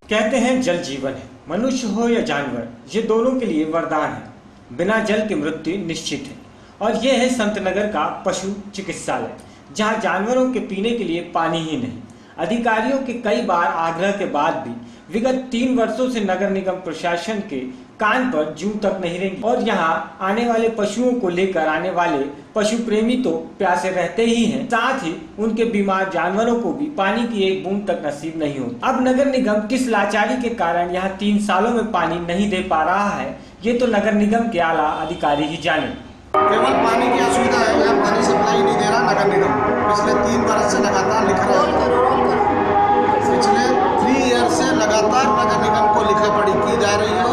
कहते हैं जल जीवन है, मनुष्य हो या जानवर, ये दोनों के लिए वरदान है। बिना जल की मृत्यु निश्चित है। और ये है संतनगर का पशु चिकित्सालय, जहां जानवरों के पीने के लिए पानी ही नहीं। अधिकारियों के कई बार आग्रह के बाद भी विगत 3 वर्षों से नगर निगम प्रशासन के कान पर जूं तक नहीं रेंगी और यहाँ आने वाले पशुओं को लेकर आने वाले पशु प्रेमी तो प्यासे रहते ही हैं, साथ ही उनके बीमार जानवरों को भी पानी की एक बूंद तक नसीब नहीं होती। अब नगर निगम किस लाचारी के कारण यहाँ 3 सालों में पानी नहीं दे पा रहा है, ये तो नगर निगम के आला अधिकारी ही जाने। केवल पानी की असुविधा है, यहाँ पानी सप्लाई नहीं दे रहा नगर निगम। पिछले 3 वर्ष से लगातार लिख रहा है, पिछले 3 ईयर से लगातार नगर निगम को लिखा पढ़ी की जा रही है,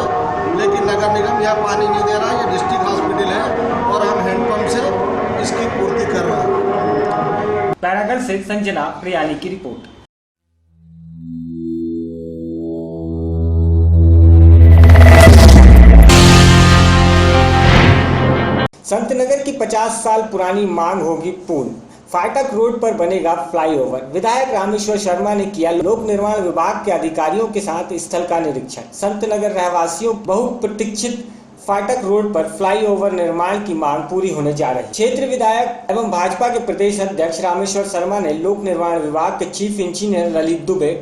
लेकिन नगर निगम यहाँ पानी नहीं दे रहा। ये डिस्ट्रिक्ट हॉस्पिटल है और हम हैंडपंप से इसकी पूर्ति कर रहे हैं। बैरागढ़ से संजना प्रियानी की रिपोर्ट। संतनगर की 50 साल पुरानी मांग होगी पूर्ण। फाटक रोड पर बनेगा फ्लाईओवर। विधायक रामेश्वर शर्मा ने किया लोक निर्माण विभाग के अधिकारियों के साथ स्थल का निरीक्षण। संतनगर रहवासियों बहुप्रतीक्षित फाटक रोड पर फ्लाईओवर निर्माण की मांग पूरी होने जा रही है। क्षेत्र विधायक एवं भाजपा के प्रदेश अध्यक्ष रामेश्वर शर्मा ने लोक निर्माण विभाग के चीफ इंजीनियर ललित दुबे,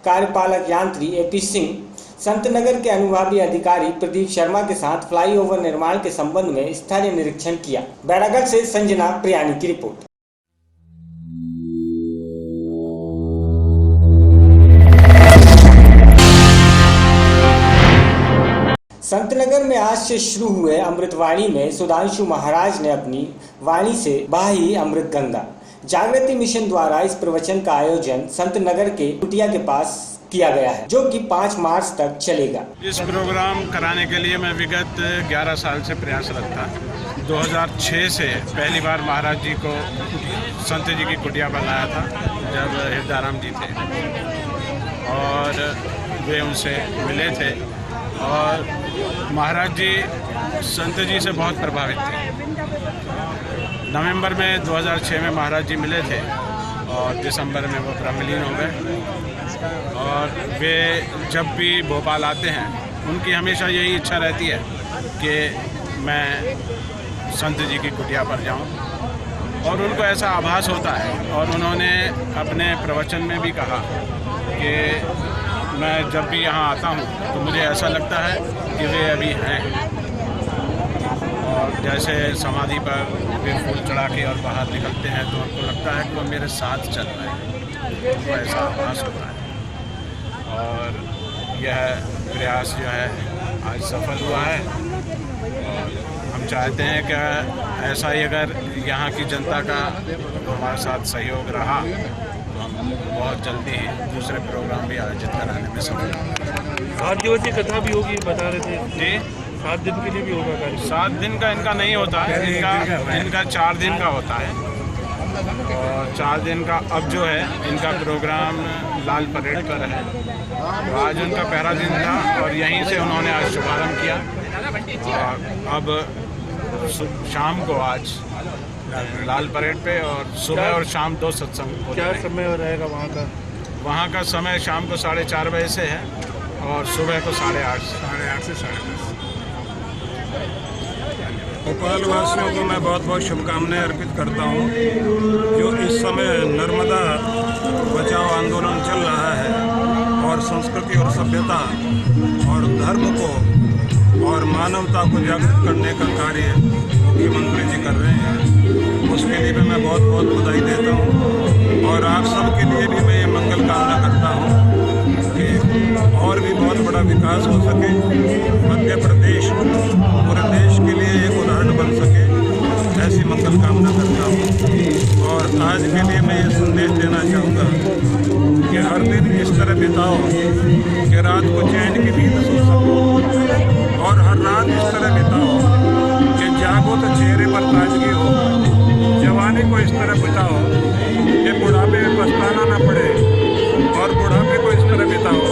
कार्यपालक यंत्री एपी सिंह, संतनगर के अनुभावी अधिकारी प्रदीप शर्मा के साथ फ्लाईओवर निर्माण के संबंध में स्थलीय निरीक्षण किया। बैरागढ़ से संजना प्रियानी की रिपोर्ट। संतनगर में आज से शुरू हुए अमृतवाणी में सुधांशु महाराज ने अपनी वाणी से बहाई अमृत गंगा। जागृति मिशन द्वारा इस प्रवचन का आयोजन संतनगर के कुटिया के पास किया गया है, जो कि 5 मार्च तक चलेगा। इस प्रोग्राम कराने के लिए मैं विगत 11 साल से प्रयासरत था। 2006 से पहली बार महाराज जी को संत जी की कुटिया पर लाया था, जब हृदयाराम जी थे, और वे उनसे मिले थे और महाराज जी संत जी से बहुत प्रभावित थे। नवंबर में 2006 में महाराज जी मिले थे और दिसंबर में वो ब्रह्मलीन हो गए। और वे जब भी भोपाल आते हैं, उनकी हमेशा यही इच्छा रहती है कि मैं संत जी की कुटिया पर जाऊं, और उनको ऐसा आभास होता है। और उन्होंने अपने प्रवचन में भी कहा कि मैं जब भी यहाँ आता हूँ तो मुझे ऐसा लगता है कि वे अभी हैं, और जैसे समाधि पर वे फूल चढ़ा के और बाहर निकलते हैं तो उनको लगता है कि वो मेरे साथ चल रहे हैं, उनको ऐसा आभास होता है। और यह प्रयास जो है आज सफल हुआ है, और हम चाहते हैं कि ऐसा ही अगर यहाँ की जनता का हमारे साथ सहयोग रहा तो हम बहुत जल्दी दूसरे प्रोग्राम भी आयोजित कराने में सफल होंगे। 7 दिवसीय कथा भी होगी बता रहे थे जी। 7 दिन के लिए भी होगा कार्यक्रम? 7 दिन का इनका नहीं होता है, इनका 4 दिन का होता है। और 4 दिन का अब जो है इनका प्रोग्राम लाल परेड पर है। तो आज उनका पहला दिन था और यहीं से उन्होंने आज शुभारंभ किया। और अब शाम को आज लाल परेड पे और सुबह और शाम 2 सत्संग होते हैं। क्या समय रहेगा वहाँ का? वहाँ का समय शाम को 4:30 बजे से है और सुबह को 8:30 से 10:30। भोपाल वासियों को मैं बहुत बहुत शुभकामनाएं अर्पित करता हूं। जो इस समय नर्मदा बचाओ आंदोलन चल रहा है और संस्कृति और सभ्यता और धर्म को और मानवता को जागृत करने का कार्य मुख्यमंत्री जी कर रहे हैं, उसके लिए भी मैं बहुत बहुत बधाई देता हूं। और आप सबके लिए भी मैं ये मंगल कामना करता हूं कि और भी बहुत बड़ा विकास हो सके, मध्य प्रदेश पूरे देश के लिए एक उदाहरण बन सके, ऐसी मंगल कामना करता हूँ। और आज के लिए मैं ये संदेश देना चाहूँगा कि हर दिन इस तरह बिताओ कि रात को चैन की नींद सो सको, और हर रात इस तरह बिताओ कि जागो तो चेहरे पर ताजगी हो। जवानी को इस तरह बिताओ कि बुढ़ापे में पछताना न पड़े, और बुढ़ापे को इस तरह बिताओ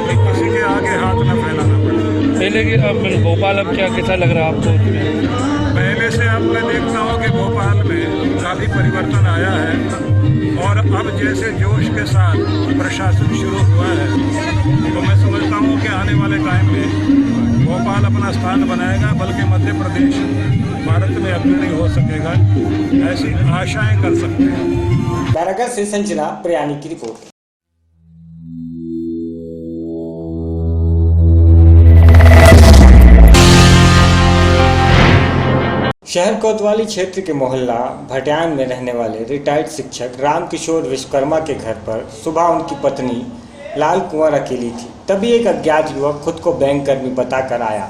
कि किसी के आगे हाथ न फैलाना पड़े। पहले कि अब भोपाल अब क्या कैसा लग रहा है आपको? पहले से अब मैं देखता हूँ कि भोपाल में काफ़ी परिवर्तन आया है और अब जैसे जोश के साथ प्रशासन शुरू हुआ है तो मैं समझता हूँ कि आने वाले टाइम में भोपाल अपना स्थान बनाएगा, बल्कि मध्य प्रदेश भारत में अग्रणी हो सकेगा, ऐसी आशाएं कर सकते हैं। बैरागढ़ से संजना प्रयाणी की रिपोर्ट। शहर कोतवाली क्षेत्र के मोहल्ला भटियान में रहने वाले रिटायर्ड शिक्षक रामकिशोर विश्वकर्मा के घर पर सुबह उनकी पत्नी लाल कुंवर अकेली थी। तभी एक अज्ञात युवक खुद को बैंक कर्मी बताकर आया।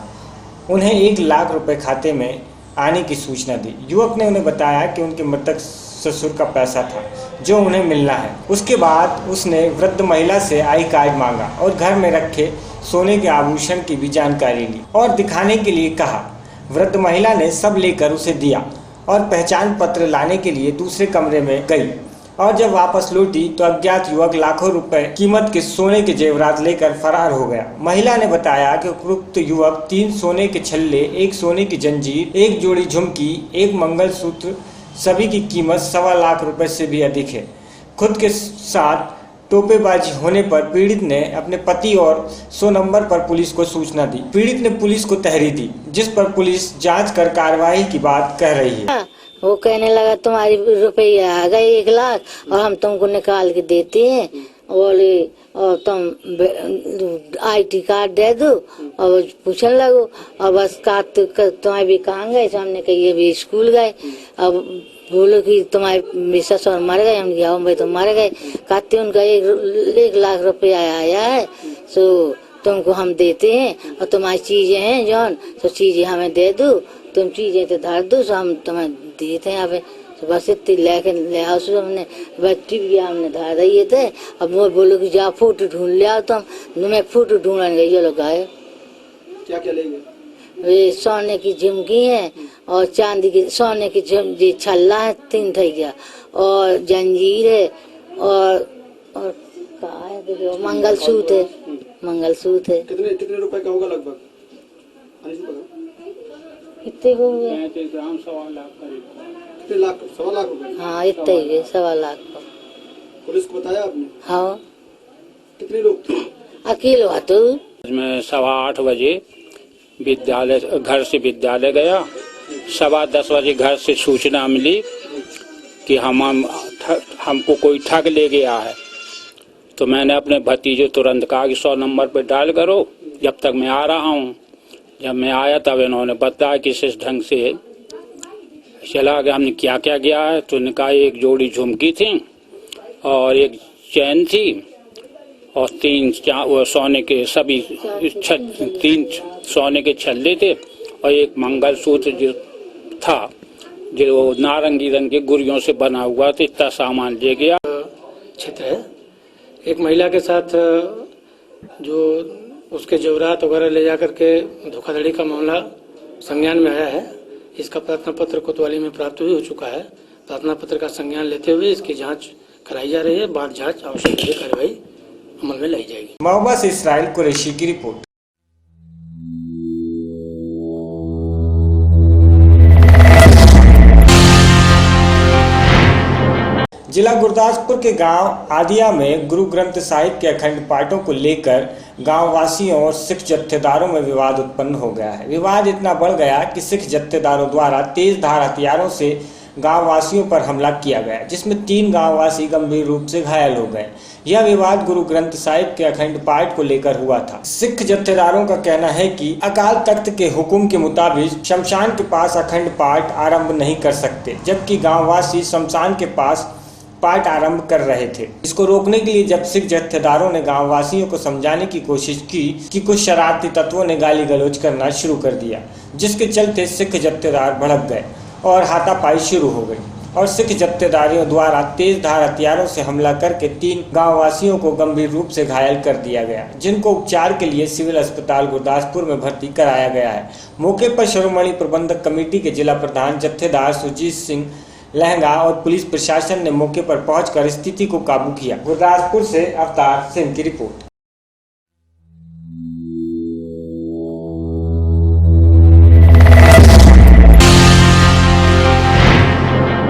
उन्हें 1 लाख रुपए खाते में आने की सूचना दी। युवक ने उन्हें बताया कि उनके मृतक ससुर का पैसा था जो उन्हें मिलना है। उसके बाद उसने वृद्ध महिला से आई कार्ड मांगा और घर में रखे सोने के आभूषण की भी जानकारी ली और दिखाने के लिए कहा। वृद्ध महिला ने सब लेकर उसे दिया और पहचान पत्र लाने के लिए दूसरे कमरे में गई और जब वापस लौटी तो अज्ञात युवक लाखों रुपए कीमत के सोने के जेवरात लेकर फरार हो गया। महिला ने बताया कि उपरोक्त युवक 3 सोने के छल्ले, 1 सोने की जंजीर, 1 जोड़ी झुमकी, 1 मंगलसूत्र, सभी की कीमत 1.25 लाख रुपए से भी अधिक है। खुद के साथ टोपेबाजी होने पर पीड़ित ने अपने पति और 100 नंबर पर पुलिस को सूचना दी। पीड़ित ने पुलिस को तहरीर दी, जिस पर पुलिस जांच कर कार्रवाई की बात कह रही है। वो कहने लगा तुम्हारी रुपया आ गए 1 लाख और हम तुमको निकाल के देते हैं और तुम IT कार्ड दे दो और पूछने लगो और बस तुम्हारे भी कहाँ गए? हमने कही अभी स्कूल गए। अब बोलो कि तुम्हारे ससुर मर गए। हम गया भाई तुम मर गए। कहते उनका 1 लाख रुपया आया है, सो तुमको हम देते हैं और तुम्हारी चीजें हैं जौन तो चीजें हमें दे दो, तुम चीजें तो धर दो, सो हम तुम्हें देते हैं। अब बस इतनी लेके ले आओ। सो हमने बच्ची भी हमने धर दिए थे। अब वो बोलो कि जाओ फोटो ढूंढ ले आओ। तुम मैं फोटो ढूंढने गई। ये लोग आए। क्या क्या ले गए? वे सोने की झुमकी है और चांदी की सोने की छल्ला है 3 थी गया और जंजीर है और कहा है मंगलसूत्र है। मंगलसूत्र है। कितने रुपए का होगा लगभग? कितने हो गए? 1.25 लाख 1.25 लाख रुपए। हाँ इतने ही गए 1.25 लाख। पुलिस को बताया आपने? हाँ। कितने लोग थे? अकेले हुआ तो मैं 8:15 बजे विद्यालय घर से विद्यालय गया। 10:15 बजे घर से सूचना मिली कि हमको कोई ठग ले गया है। तो मैंने अपने भतीजे तुरंत कहा कि 100 नंबर पर डायल करो, जब तक मैं आ रहा हूँ। जब मैं आया तब इन्होंने बताया कि इस ढंग से चला गया। हमने क्या क्या गया है तो उन्होंने कहा 1 जोड़ी झुमकी थी और 1 चैन थी और 3 सोने के सभी 3 सोने के छल्ले थे और 1 मंगलसूत्र जो था जो नारंगी रंग के गुड़ियों से बना हुआ था। इतना सामान ले गया। क्षेत्र है। एक महिला के साथ जो उसके जेवरात वगैरह ले जाकर के धोखाधड़ी का मामला संज्ञान में आया है। इसका प्रार्थना पत्र कोतवाली में प्राप्त भी हो चुका है। प्रार्थना पत्र का संज्ञान लेते हुए इसकी जांच कराई जा रही है। बाद जांच आवश्यक कार्रवाई अमल में लाई जाएगी। महोबा से इसराइल कुरैशी की रिपोर्ट। जिला गुरदासपुर के गांव आदिया में गुरु ग्रंथ साहिब के अखंड पाठों को लेकर गांव वासियों और सिख जत्थेदारों में विवाद उत्पन्न हो गया है। विवाद इतना बढ़ गया कि सिख जत्थेदारों द्वारा तेज धार हथियारों से गांव वासियों पर हमला किया गया, जिसमें 3 गांव वासी गंभीर रूप से घायल हो गए। यह विवाद गुरु ग्रंथ साहिब के अखंड पाठ को लेकर हुआ था। सिख जत्थेदारों का कहना है कि अकाल तख्त के हुक्म के मुताबिक शमशान के पास अखंड पाठ आरंभ नहीं कर सकते, जबकि गाँव वासी शमशान के पास पाठ आरंभ कर रहे थे। इसको रोकने के लिए जब सिख जत्थेदारों ने गांव वासियों को समझाने की कोशिश की कि कुछ शरारती तत्वों ने गाली गलौज करना शुरू कर दिया, जिसके चलते सिख जत्थेदार भड़क गए और हाथापाई शुरू हो गई और सिख जत्थेदारियों द्वारा तेज धार हथियारों से हमला करके 3 गाँव वासियों को गंभीर रूप से घायल कर दिया गया, जिनको उपचार के लिए सिविल अस्पताल गुरदासपुर में भर्ती कराया गया है। मौके पर शिरोमणि प्रबंधक कमेटी के जिला प्रधान जत्थेदार सुजीत सिंह लहंगा और पुलिस प्रशासन ने मौके पर पहुंचकर स्थिति को काबू किया। गुरदासपुर से अवतार सिंह की रिपोर्ट।